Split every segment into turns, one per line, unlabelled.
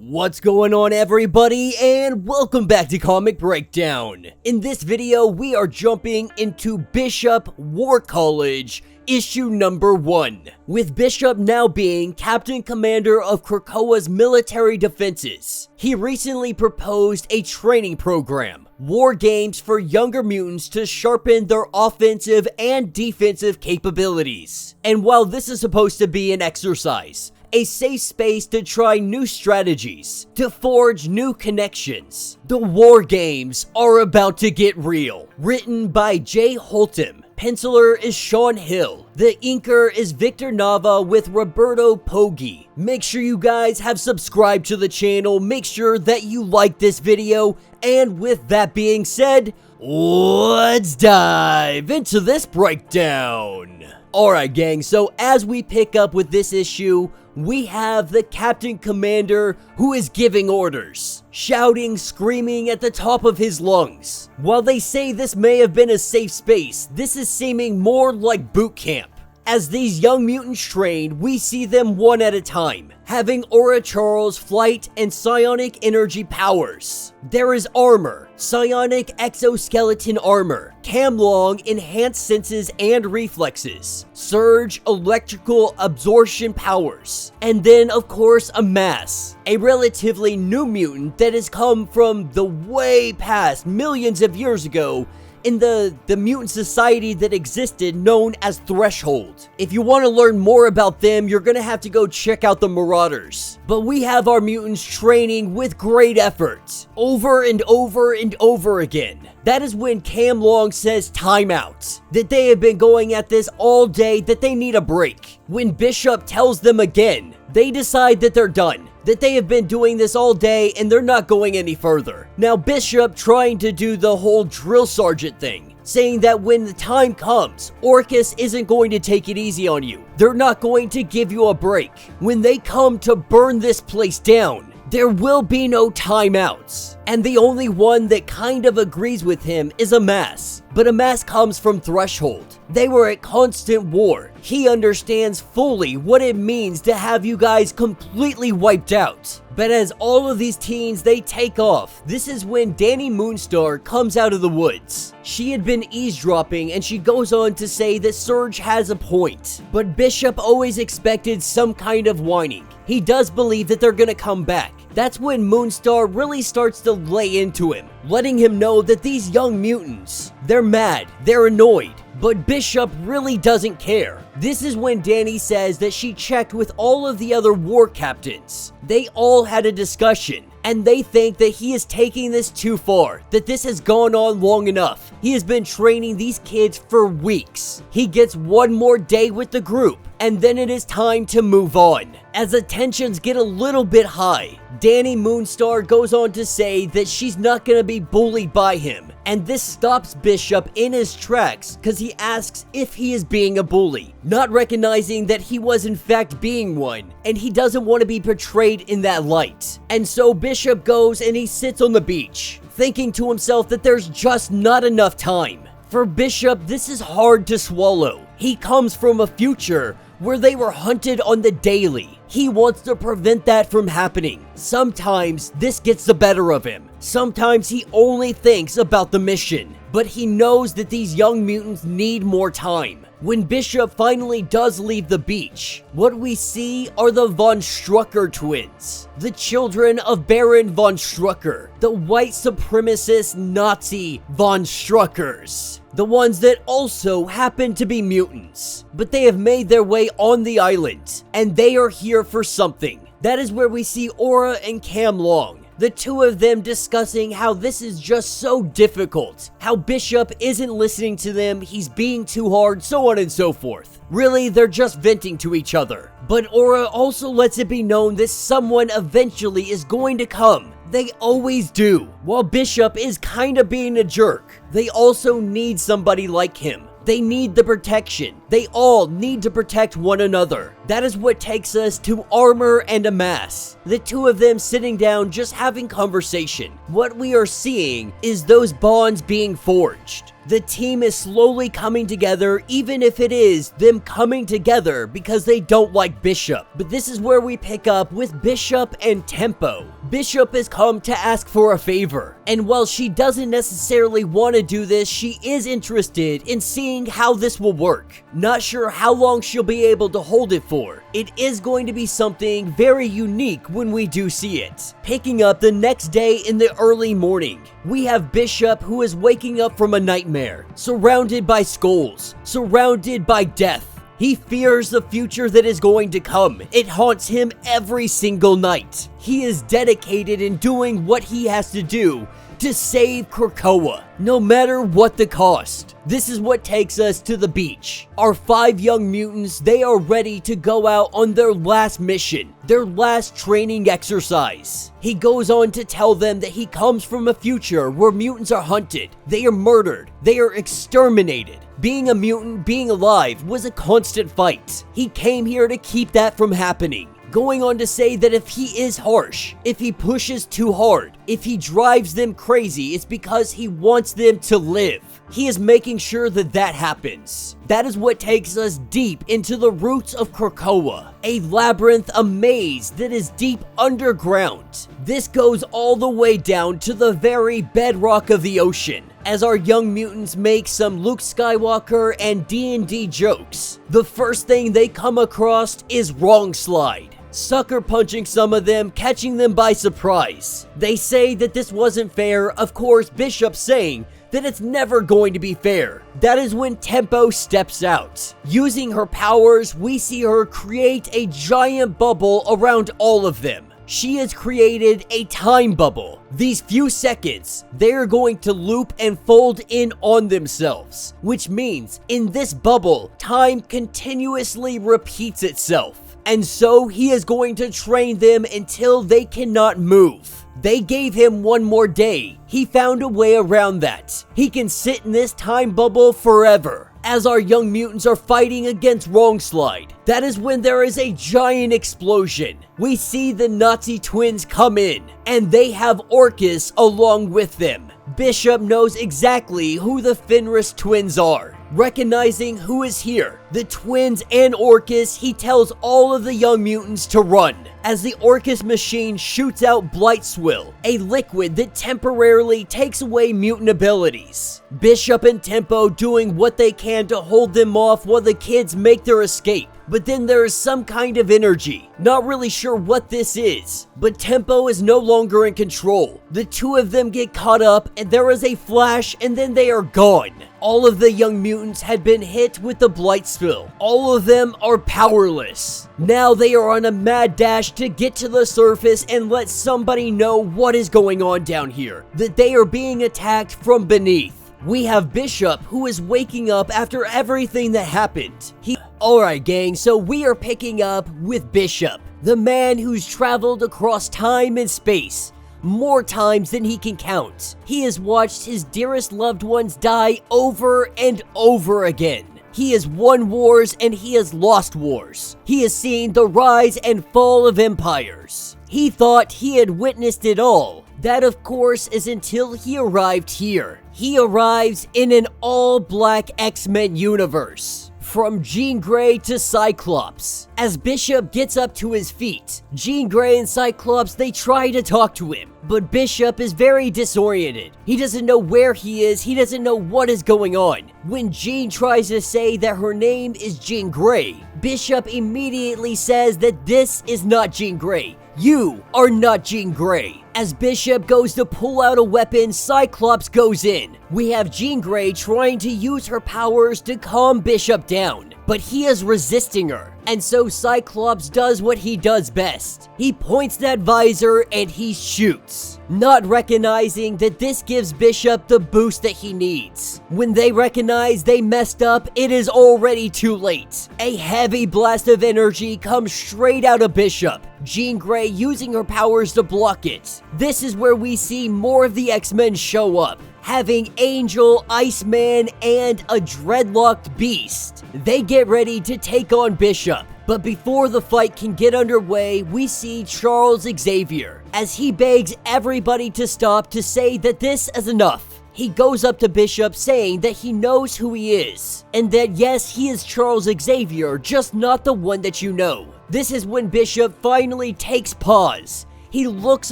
What's going on, everybody, and welcome back to Comic Breakdown. In this video, we are jumping into Bishop War College issue number 1, with Bishop now being Captain Commander of Krakoa's military defenses. He recently proposed a training program, war games for younger mutants to sharpen their offensive and defensive capabilities. And while this is supposed to be an exercise, a safe space to try new strategies, to forge new connections, the war games are about to get real. Written by Jay Holtum. Penciler is Sean Hill. The inker is Victor Nava with Roberto Poggi. Make sure you guys have subscribed to the channel. Make sure that you like this video. And with that being said, let's dive into this breakdown. Alright gang, so as we pick up with this issue, we have the Captain Commander who is giving orders, shouting, screaming at the top of his lungs. While they say this may have been a safe space, this is seeming more like boot camp. As these young mutants train, we see them one at a time, having Aura Charles' flight and psionic energy powers. There is armor, psionic exoskeleton armor, Cam Long enhanced senses and reflexes, Surge electrical absorption powers, and then of course a mass, a relatively new mutant that has come from the way past millions of years ago in the mutant society that existed known as Threshold. If you want to learn more about them, you're gonna have to go check out the Marauders. But we have our mutants training with great effort, over and over and over again. That is when Cam Long says timeout, that they have been going at this all day, that they need a break. When Bishop tells them again, they decide that they're done, that they have been doing this all day and they're not going any further. Now Bishop trying to do the whole drill sergeant thing, saying that when the time comes, Orcis isn't going to take it easy on you. They're not going to give you a break. When they come to burn this place down, there will be no timeouts. And the only one that kind of agrees with him is Amass. But Amass comes from Threshold. They were at constant war. He understands fully what it means to have you guys completely wiped out. But as all of these teens, they take off, this is when Dani Moonstar comes out of the woods. She had been eavesdropping and she goes on to say that Surge has a point. But Bishop always expected some kind of whining. He does believe that they're gonna come back. That's when Moonstar really starts to lay into him, letting him know that these young mutants, they're mad, they're annoyed. But Bishop really doesn't care. This is when Dani says that she checked with all of the other war captains. They all had a discussion, and they think that he is taking this too far, that this has gone on long enough. He has been training these kids for weeks. He gets one more day with the group, and then it is time to move on. As the tensions get a little bit high, Dani Moonstar goes on to say that she's not gonna be bullied by him, and this stops Bishop in his tracks because he asks if he is being a bully, not recognizing that he was in fact being one, and he doesn't want to be portrayed in that light. And so Bishop goes and he sits on the beach, thinking to himself that there's just not enough time. For Bishop, this is hard to swallow. He comes from a future where they were hunted on the daily. He wants to prevent that from happening. Sometimes this gets the better of him. Sometimes he only thinks about the mission. But he knows that these young mutants need more time. When Bishop finally does leave the beach, what we see are the Von Strucker twins, the children of Baron von Strucker, the white supremacist Nazi Von Struckers, the ones that also happen to be mutants. But they have made their way on the island, and they are here for something. That is where we see Aura and Cam Long, the two of them discussing how this is just so difficult, how Bishop isn't listening to them, he's being too hard, so on and so forth. Really, they're just venting to each other. But Aura also lets it be known that someone eventually is going to come. They always do. While Bishop is kinda being a jerk, they also need somebody like him. They need the protection. They all need to protect one another. That is what takes us to Armor and Amass. The two of them sitting down just having conversation. What we are seeing is those bonds being forged. The team is slowly coming together, even if it is them coming together because they don't like Bishop. But this is where we pick up with Bishop and Tempo. Bishop has come to ask for a favor, and while she doesn't necessarily want to do this, she is interested in seeing how this will work. Not sure how long she'll be able to hold it for. It is going to be something very unique when we do see it. Picking up the next day in the early morning, we have Bishop, who is waking up from a nightmare, surrounded by skulls, surrounded by death. He fears the future that is going to come. It haunts him every single night. He is dedicated in doing what he has to do to save Krakoa, no matter what the cost. This is what takes us to the beach. Our 5 young mutants, they are ready to go out on their last mission, their last training exercise. He goes on to tell them that he comes from a future where mutants are hunted, they are murdered, they are exterminated. Being a mutant, being alive, was a constant fight. He came here to keep that from happening. Going on to say that if he is harsh, if he pushes too hard, if he drives them crazy, it's because he wants them to live. He is making sure that that happens. That is what takes us deep into the roots of Krakoa, a labyrinth, a maze that is deep underground. This goes all the way down to the very bedrock of the ocean. As our young mutants make some Luke Skywalker and D&D jokes, the first thing they come across is Wrong Slide. Sucker punching some of them, catching them by surprise. They say that this wasn't fair, of course Bishop saying that it's never going to be fair. That is when Tempo steps out. Using her powers, we see her create a giant bubble around all of them. She has created a time bubble. These few seconds, they're going to loop and fold in on themselves, which means in this bubble, time continuously repeats itself. And so he is going to train them until they cannot move. They gave him one more day. He found a way around that. He can sit in this time bubble forever. As our young mutants are fighting against Wrong Slide, that is when there is a giant explosion. We see the Nazi twins come in, and they have Orcis along with them. Bishop knows exactly who the Fenris twins are. Recognizing who is here, the twins and Orchis, he tells all of the young mutants to run. As the Orchis machine shoots out Blight Swill, a liquid that temporarily takes away mutant abilities. Bishop and Tempo doing what they can to hold them off while the kids make their escape. But then there is some kind of energy. Not really sure what this is, but Tempo is no longer in control. The two of them get caught up and there is a flash and then they are gone. All of the young mutants had been hit with the Blight Spill. All of them are powerless. Now they are on a mad dash to get to the surface and let somebody know what is going on down here. That they are being attacked from beneath. We have Bishop, who is waking up after everything that happened. Alright gang, so we are picking up with Bishop, the man who's traveled across time and space more times than he can count. He has watched his dearest loved ones die over and over again. He has won wars and he has lost wars. He has seen the rise and fall of empires. He thought he had witnessed it all. That, of course, is until he arrived here. He arrives in an all-black X-Men universe. From Jean Grey to Cyclops. As Bishop gets up to his feet, Jean Grey and Cyclops, they try to talk to him. But Bishop is very disoriented. He doesn't know where he is, he doesn't know what is going on. When Jean tries to say that her name is Jean Grey, Bishop immediately says that this is not Jean Grey. You are not Jean Grey. As Bishop goes to pull out a weapon, Cyclops goes in. We have Jean Grey trying to use her powers to calm Bishop down, but he is resisting her. And so Cyclops does what he does best. He points that visor and he shoots, not recognizing that this gives Bishop the boost that he needs. When they recognize they messed up, it is already too late. A heavy blast of energy comes straight out of Bishop, Jean Grey using her powers to block it. This is where we see more of the X-Men show up, having Angel, Iceman, and a dreadlocked Beast. They get ready to take on Bishop. But before the fight can get underway, we see Charles Xavier, as he begs everybody to stop to say that this is enough. He goes up to Bishop saying that he knows who he is, and that yes, he is Charles Xavier, just not the one that you know. This is when Bishop finally takes pause. he looks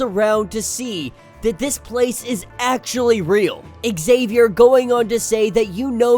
around to see that this place is actually real. Xavier going on to say that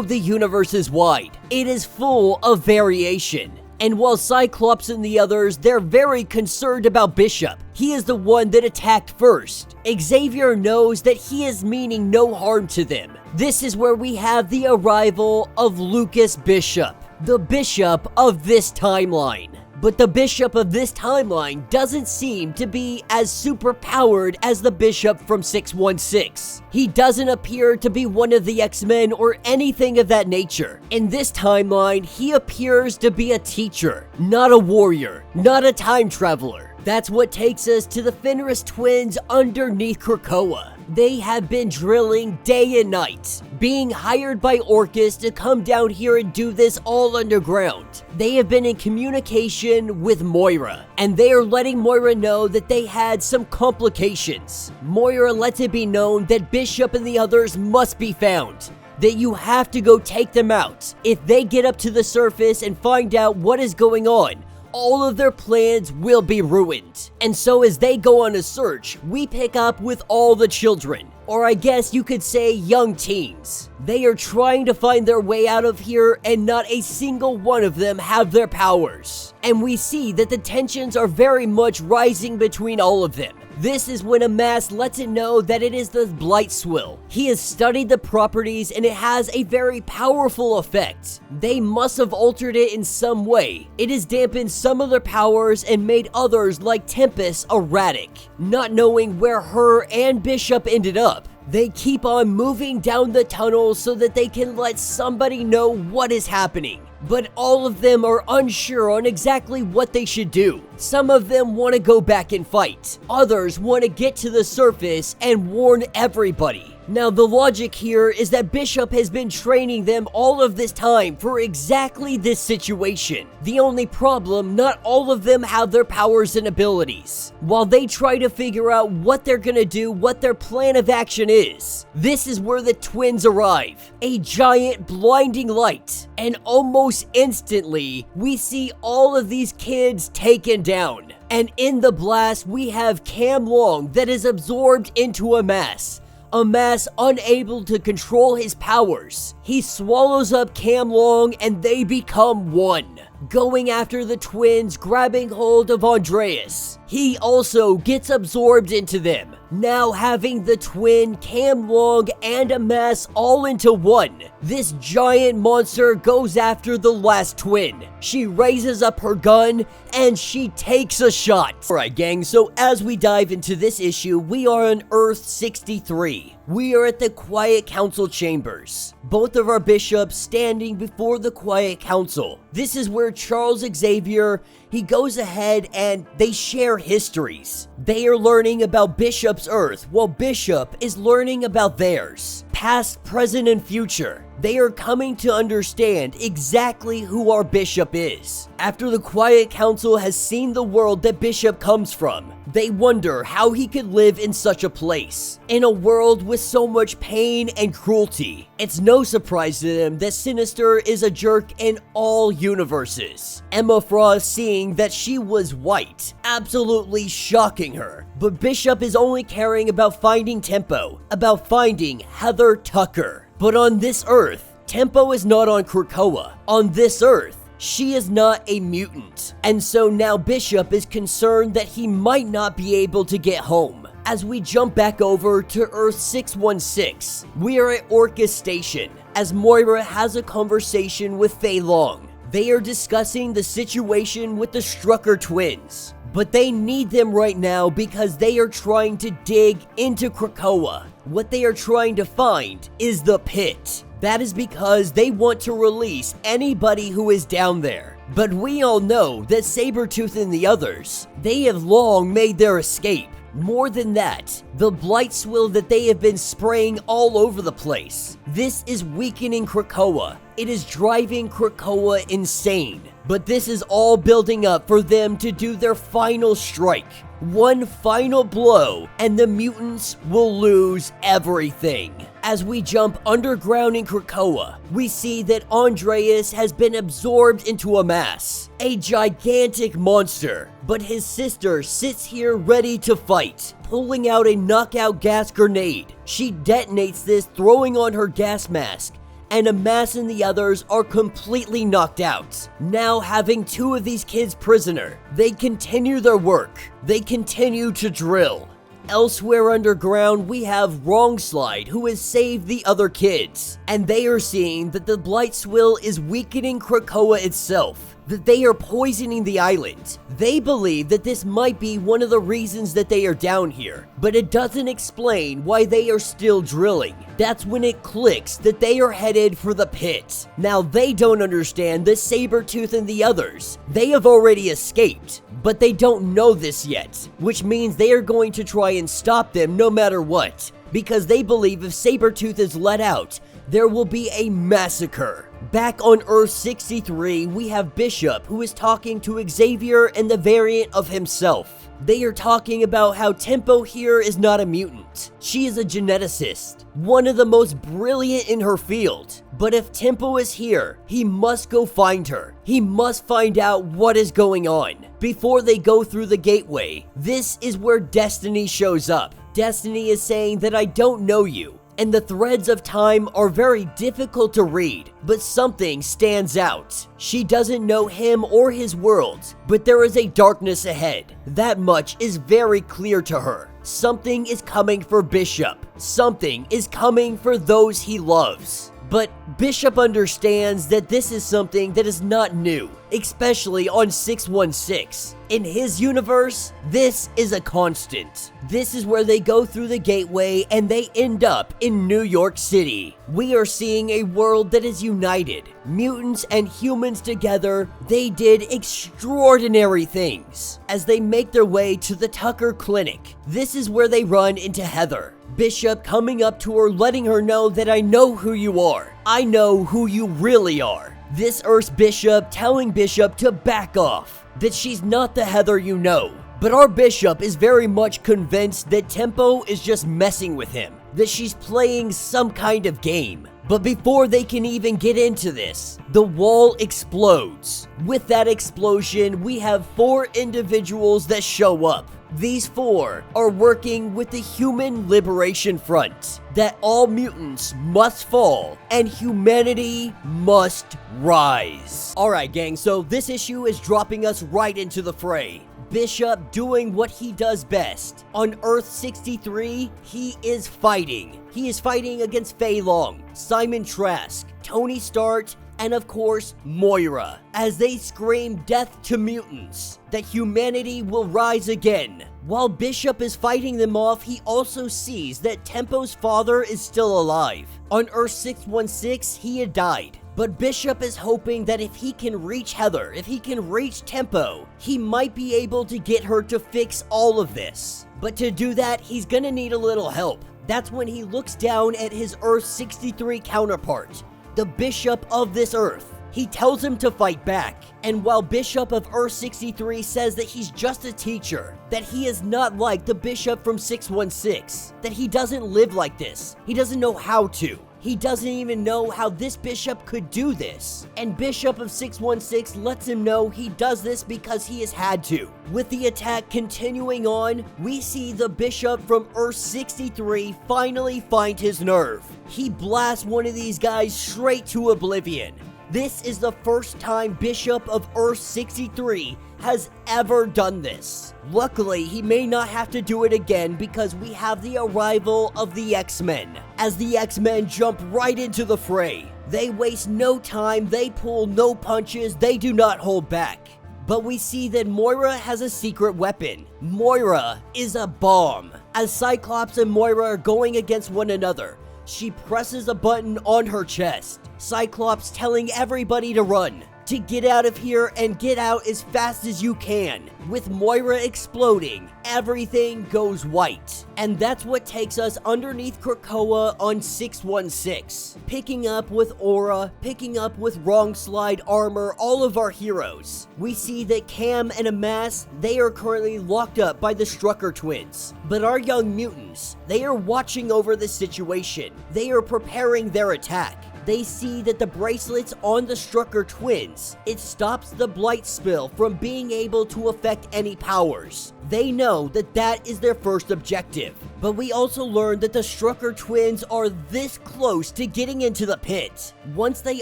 the universe is wide. It is full of variation. And while Cyclops and the others, they're very concerned about Bishop. He is the one that attacked first. Xavier knows that he is meaning no harm to them. This is where we have the arrival of Lucas Bishop, the Bishop of this timeline. But the Bishop of this timeline doesn't seem to be as superpowered as the Bishop from 616. He doesn't appear to be one of the X-Men or anything of that nature. In this timeline, he appears to be a teacher, not a warrior, not a time traveler. That's what takes us to the Fenris twins underneath Krakoa. They have been drilling day and night, being hired by Orchis to come down here and do this all underground. They have been in communication with Moira, and they are letting Moira know that they had some complications. Moira lets it be known that Bishop and the others must be found, that you have to go take them out. If they get up to the surface and find out what is going on, all of their plans will be ruined. And so as they go on a search, we pick up with all the children, or I guess you could say young teens. They are trying to find their way out of here, and not a single one of them have their powers. And we see that the tensions are very much rising between all of them. This is when a mass lets it know that it is the Blight Swill. He has studied the properties and it has a very powerful effect. They must have altered it in some way. It has dampened some of their powers and made others like Tempest erratic. Not knowing where her and Bishop ended up, they keep on moving down the tunnel so that they can let somebody know what is happening. But all of them are unsure on exactly what they should do. Some of them want to go back and fight. Others want to get to the surface and warn everybody. Now, the logic here is that Bishop has been training them all of this time for exactly this situation. The only problem, not all of them have their powers and abilities. While they try to figure out what they're gonna do, what their plan of action is, this is where the twins arrive. A giant blinding light, and almost instantly, we see all of these kids taken down. And in the blast, we have Cam Long that is absorbed into a mass unable to control his powers. He swallows up Cam Long and they become one, going after the twins, grabbing hold of Andreas. He also gets absorbed into them, now having the twin, Cam Long, and a mass all into one. This giant monster goes after the last twin. She raises up her gun and she takes a shot. Alright gang, so as we dive into this issue, we are on Earth 63. We are at the Quiet Council chambers. Both of our bishops standing before the Quiet Council. This is where Charles Xavier, he goes ahead and they share histories. They are learning about Bishop's Earth, while Bishop is learning about theirs. Past, present, and future. They are coming to understand exactly who our Bishop is. After the Quiet Council has seen the world that Bishop comes from, they wonder how he could live in such a place. In a world with so much pain and cruelty. It's no surprise to them that Sinister is a jerk in all universes. Emma Frost, seeing that she was white, absolutely shocking her. But Bishop is only caring about finding Tempo, about finding Heather Tucker. But on this Earth, Tempo is not on Krakoa. On this Earth, she is not a mutant. And so now Bishop is concerned that he might not be able to get home. As we jump back over to Earth 616, we are at Orchis Station, as Moira has a conversation with Fei Long. They are discussing the situation with the Strucker twins, but they need them right now because they are trying to dig into Krakoa. What they are trying to find is the pit. That is because they want to release anybody who is down there. But we all know that Sabretooth and the others, they have long made their escape. More than that, the blight swill that they have been spraying all over the place. This is weakening Krakoa. It is driving Krakoa insane. But this is all building up for them to do their final strike. One final blow, and the mutants will lose everything. As we jump underground in Krakoa, we see that Andreas has been absorbed into a mass, a gigantic monster, but his sister sits here ready to fight, pulling out a knockout gas grenade. She detonates this, throwing on her gas mask, and Amass and the others are completely knocked out. Now having two of these kids prisoner, they continue their work. They continue to drill. Elsewhere underground, we have Wrongslide, who has saved the other kids, and they are seeing that the Blight Swill is weakening Krakoa itself, that they are poisoning the island. They believe that this might be one of the reasons that they are down here, but it doesn't explain why they are still drilling. That's when it clicks that they are headed for the pit. Now they don't understand that Sabretooth and the others, they have already escaped, but they don't know this yet, which means they are going to try and stop them no matter what, because they believe if Sabretooth is let out, there will be a massacre. Back on Earth 63, we have Bishop, who is talking to Xavier and the variant of himself. They are talking about how Tempo here is not a mutant. She is a geneticist, one of the most brilliant in her field. But if Tempo is here, he must go find her. He must find out what is going on before they go through the gateway. This is where Destiny shows up. Destiny is saying that I don't know you, and the threads of time are very difficult to read, but something stands out. She doesn't know him or his world, but there is a darkness ahead. That much is very clear to her. Something is coming for Bishop. Something is coming for those he loves. But Bishop understands that this is something that is not new, especially on 616. In his universe, this is a constant. This is where they go through the gateway and they end up in New York City. We are seeing a world that is united. Mutants and humans together, they did extraordinary things. As they make their way to the Tucker Clinic, this is where they run into Heather. Bishop coming up to her, letting her know that I know who you are. I know who you really are. This Earth's Bishop telling Bishop to back off, that she's not the Heather you know. But our Bishop is very much convinced that Tempo is just messing with him, that she's playing some kind of game. But before they can even get into this, the wall explodes. With that explosion, we have 4 individuals that show up. These 4 are working with the Human Liberation Front, that all mutants must fall and humanity must rise. Alright gang, so this issue is dropping us right into the fray. Bishop doing what he does best. On Earth 63, he is fighting. He is fighting against Fei Long, Simon Trask, Tony Stark, and of course, Moira, as they scream death to mutants, that humanity will rise again. While Bishop is fighting them off, he also sees that Tempo's father is still alive. On Earth 616, he had died. But Bishop is hoping that if he can reach Heather, if he can reach Tempo, he might be able to get her to fix all of this. But to do that, he's gonna need a little help. That's when he looks down at his Earth 63 counterpart, the Bishop of this Earth. He tells him to fight back, and while Bishop of Earth 63 says that he's just a teacher, that he is not like the Bishop from 616, that he doesn't live like this, he doesn't know how to. He doesn't even know how this Bishop could do this. And Bishop of 616 lets him know he does this because he has had to. With the attack continuing on, we see the Bishop from Earth 63 finally find his nerve. He blasts one of these guys straight to oblivion. This is the first time Bishop of Earth 63 has ever done this. Luckily, he may not have to do it again because we have the arrival of the X-Men. As the X-Men jump right into the fray, they waste no time, they pull no punches, they do not hold back. But we see that Moira has a secret weapon. Moira is a bomb. As Cyclops and Moira are going against one another, she presses a button on her chest. Cyclops telling everybody to run, to get out of here and get out as fast as you can. With Moira exploding, everything goes white. And that's what takes us underneath Krakoa on 616. Picking up with Aura, picking up with Wrong Slide Armor, all of our heroes. We see that Cam and Amass, they are currently locked up by the Strucker twins. But our young mutants, they are watching over the situation. They are preparing their attack. They see that the bracelets on the Strucker twins, it stops the blight spill from being able to affect any powers. They know that that is their first objective. But we also learn that the Strucker twins are this close to getting into the pit. Once they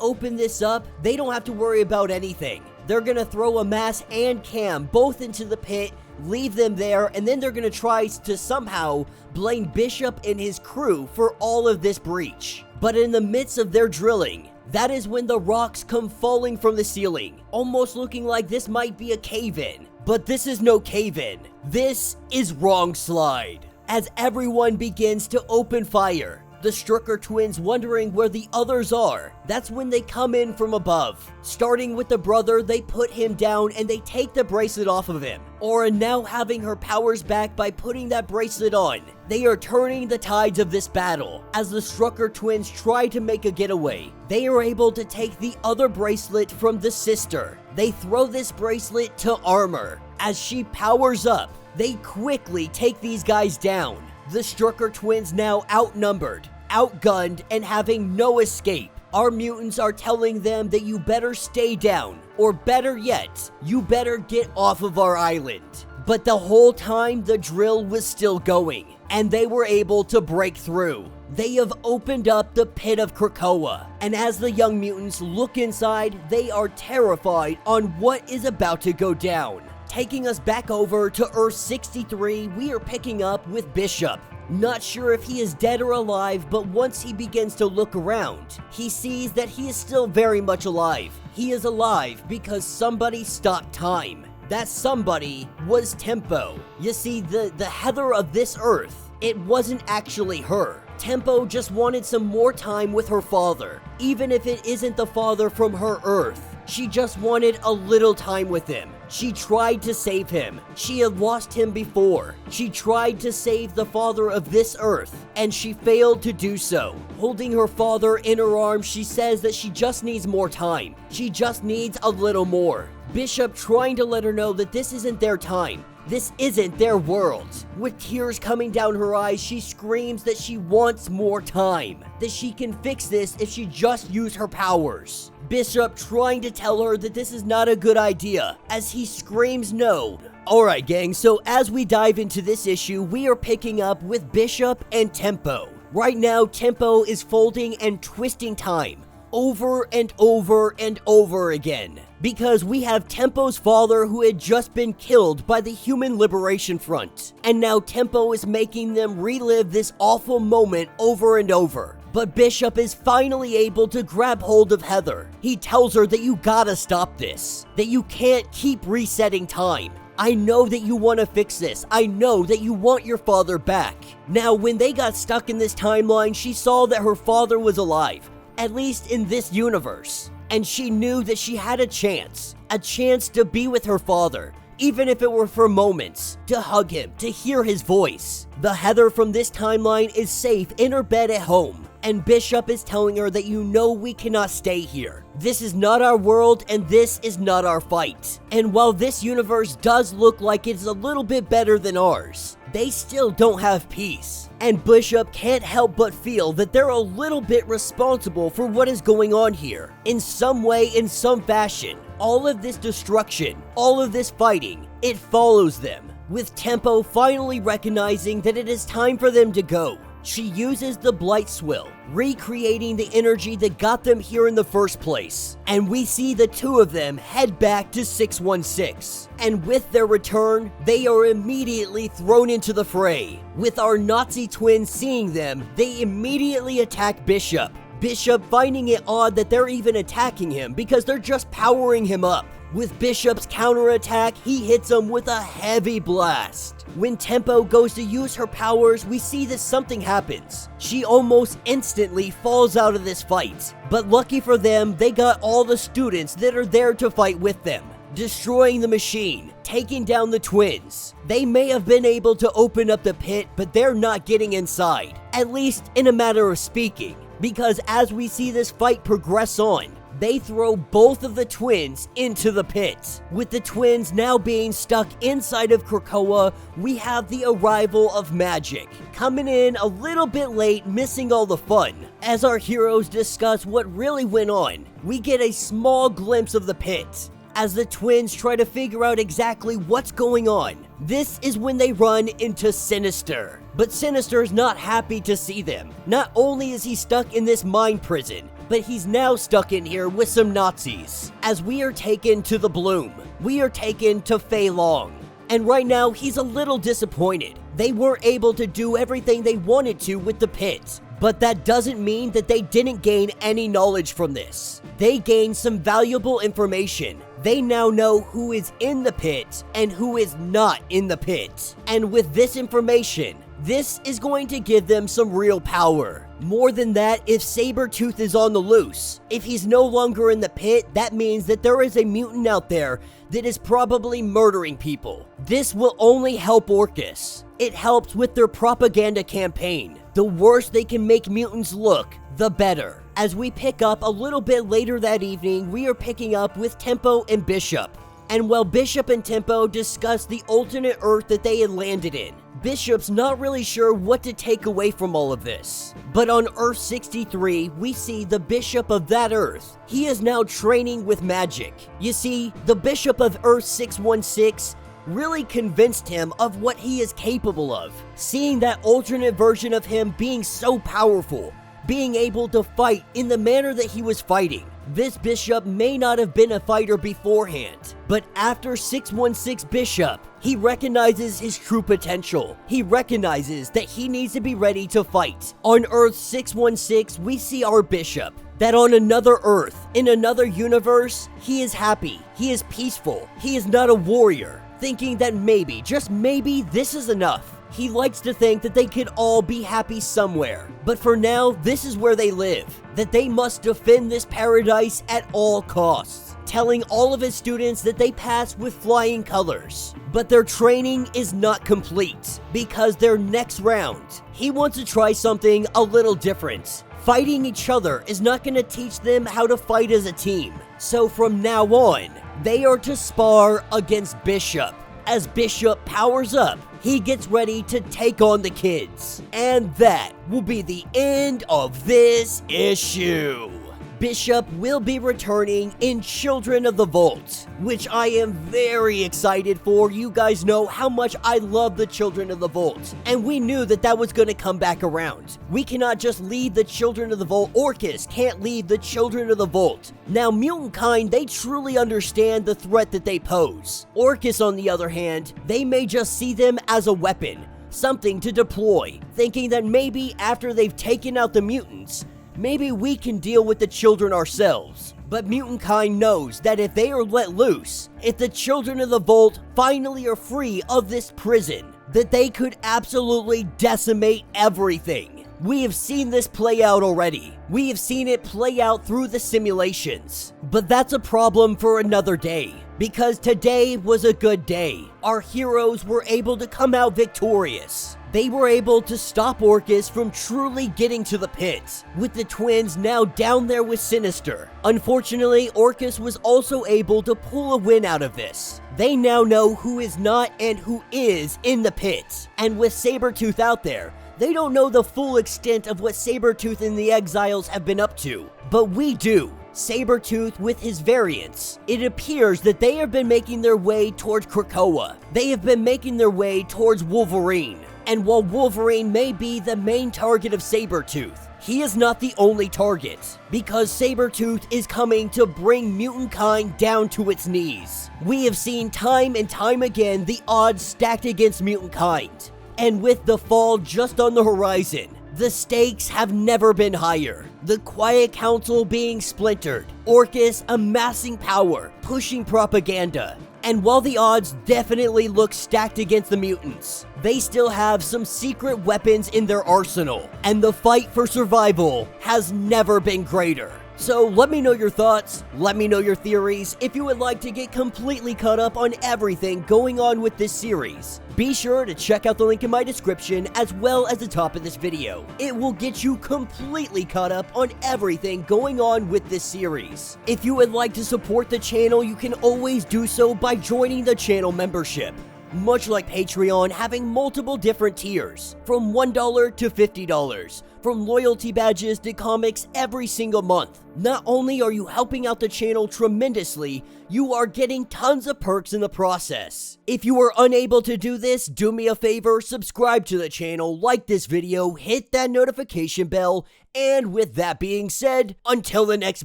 open this up, they don't have to worry about anything. They're gonna throw Amass and Cam both into the pit, leave them there, and then they're gonna try to somehow blame Bishop and his crew for all of this breach. But in the midst of their drilling, that is when the rocks come falling from the ceiling, almost looking like this might be a cave-in. But this is no cave-in. This is Wrong Slide. As everyone begins to open fire, the Strucker twins wondering where the others are, that's when they come in from above. Starting with the brother, they put him down and they take the bracelet off of him. Aura now having her powers back by putting that bracelet on. They are turning the tides of this battle. As the Strucker twins try to make a getaway, they are able to take the other bracelet from the sister. They throw this bracelet to Armor. As she powers up, they quickly take these guys down. The Strucker twins now outnumbered, outgunned, and having no escape. Our mutants are telling them that you better stay down, or better yet, you better get off of our island. But the whole time the drill was still going, and they were able to break through. They have opened up the pit of Krakoa, and as the young mutants look inside, they are terrified on what is about to go down. Taking us back over to Earth 63, we are picking up with Bishop. Not sure if he is dead or alive, but once he begins to look around, he sees that he is still very much alive. He is alive because somebody stopped time. That somebody was Tempo. You see, the Heather of this Earth, it wasn't actually her. Tempo just wanted some more time with her father, even if it isn't the father from her Earth. She just wanted a little time with him. She tried to save him. She had lost him before. She tried to save the father of this Earth, and she failed to do so. Holding her father in her arms, she says that she just needs more time. She just needs a little more. Bishop trying to let her know that this isn't their time. This isn't their world. With tears coming down her eyes, she screams that she wants more time, that she can fix this if she just used her powers. Bishop trying to tell her that this is not a good idea, as he screams no. Alright gang, so as we dive into this issue, we are picking up with Bishop and Tempo. Right now, Tempo is folding and twisting time over and over and over again. Because we have Tempo's father who had just been killed by the Human Liberation Front. And now Tempo is making them relive this awful moment over and over. But Bishop is finally able to grab hold of Heather. He tells her that you gotta stop this. That you can't keep resetting time. I know that you want to fix this. I know that you want your father back. Now, when they got stuck in this timeline, she saw that her father was alive. At least in this universe. And she knew that she had a chance to be with her father, even if it were for moments, to hug him, to hear his voice. The Heather from this timeline is safe in her bed at home, and Bishop is telling her that you know we cannot stay here. This is not our world, and this is not our fight. And while this universe does look like it's a little bit better than ours, they still don't have peace. And Bishop can't help but feel that they're a little bit responsible for what is going on here. In some way, in some fashion, all of this destruction, all of this fighting, it follows them. With Tempo finally recognizing that it is time for them to go, she uses the Blight Swill, recreating the energy that got them here in the first place. And we see the two of them head back to 616. And with their return, they are immediately thrown into the fray. With our Nazi twins seeing them, they immediately attack Bishop. Bishop finding it odd that they're even attacking him because they're just powering him up. With Bishop's counterattack, he hits him with a heavy blast. When Tempo goes to use her powers, we see that something happens. She almost instantly falls out of this fight. But lucky for them, they got all the students that are there to fight with them, destroying the machine, taking down the twins. They may have been able to open up the pit, but they're not getting inside, at least in a matter of speaking, because as we see this fight progress on, they throw both of the twins into the pit. With the twins now being stuck inside of Krakoa, we have the arrival of Magic, coming in a little bit late, missing all the fun. As our heroes discuss what really went on, we get a small glimpse of the pit as the twins try to figure out exactly what's going on. This is when they run into Sinister. But Sinister's not happy to see them. Not only is he stuck in this mind prison, but he's now stuck in here with some Nazis. As we are taken to the Bloom, we are taken to Fei Long. And right now, he's a little disappointed. They weren't able to do everything they wanted to with the pit. But that doesn't mean that they didn't gain any knowledge from this. They gained some valuable information. They now know who is in the pit and who is not in the pit. And with this information, this is going to give them some real power. More than that, if Sabretooth is on the loose, if he's no longer in the pit, that means that there is a mutant out there that is probably murdering people. This will only help Orchis. It helps with their propaganda campaign. The worse they can make mutants look, the better. As we pick up a little bit later that evening, we are picking up with Tempo and Bishop. And while Bishop and Tempo discuss the alternate Earth that they had landed in, Bishop's not really sure what to take away from all of this. But on Earth 63, we see the Bishop of that Earth. He is now training with magic. You see, the Bishop of Earth 616 really convinced him of what he is capable of. Seeing that alternate version of him being so powerful, being able to fight in the manner that he was fighting. This Bishop may not have been a fighter beforehand, but after 616 Bishop, he recognizes his true potential. He recognizes that he needs to be ready to fight. On Earth 616, we see our Bishop, that on another Earth, in another universe, he is happy, he is peaceful, he is not a warrior, thinking that maybe, just maybe, this is enough. He likes to think that they could all be happy somewhere, but for now, this is where they live, that they must defend this paradise at all costs, telling all of his students that they pass with flying colors. But their training is not complete, because their next round, he wants to try something a little different. Fighting each other is not going to teach them how to fight as a team, so from now on, they are to spar against Bishop. As Bishop powers up, he gets ready to take on the kids. And that will be the end of this issue. Bishop will be returning in Children of the Vault, which I am very excited for. You guys know how much I love the Children of the Vault, and we knew that that was going to come back around. We cannot just leave the Children of the Vault. Orchis can't leave the Children of the Vault. Now, mutant kind, they truly understand the threat that they pose. Orchis, on the other hand, they may just see them as a weapon, something to deploy, thinking that maybe after they've taken out the mutants, maybe we can deal with the children ourselves. But mutant kind knows that if they are let loose, if the Children of the Vault finally are free of this prison, that they could absolutely decimate everything. We have seen this play out already. We have seen it play out through the simulations. But that's a problem for another day, because today was a good day. Our heroes were able to come out victorious. They were able to stop Orchis from truly getting to the pit, with the twins now down there with Sinister. Unfortunately, Orchis was also able to pull a win out of this. They now know who is not and who is in the pit. And with Sabretooth out there, they don't know the full extent of what Sabretooth and the Exiles have been up to, but we do. Sabretooth with his variants. It appears that they have been making their way towards Krakoa. They have been making their way towards Wolverine. And while Wolverine may be the main target of Sabretooth, he is not the only target, because Sabretooth is coming to bring mutant kind down to its knees. We have seen time and time again the odds stacked against mutant kind. And with the fall just on the horizon, The stakes have never been higher. The Quiet Council being splintered, Orcis amassing power, pushing propaganda. And while the odds definitely look stacked against the mutants, they still have some secret weapons in their arsenal, and the fight for survival has never been greater. So let me know your thoughts, let me know your theories, if you would like to get completely caught up on everything going on with this series. Be sure to check out the link in my description as well as the top of this video. It will get you completely caught up on everything going on with this series. If you would like to support the channel, you can always do so by joining the channel membership. Much like Patreon, having multiple different tiers, from $1 to $50, from loyalty badges to comics every single month. Not only are you helping out the channel tremendously, you are getting tons of perks in the process. If you are unable to do this, do me a favor, subscribe to the channel, like this video, hit that notification bell, and with that being said, until the next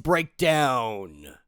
breakdown.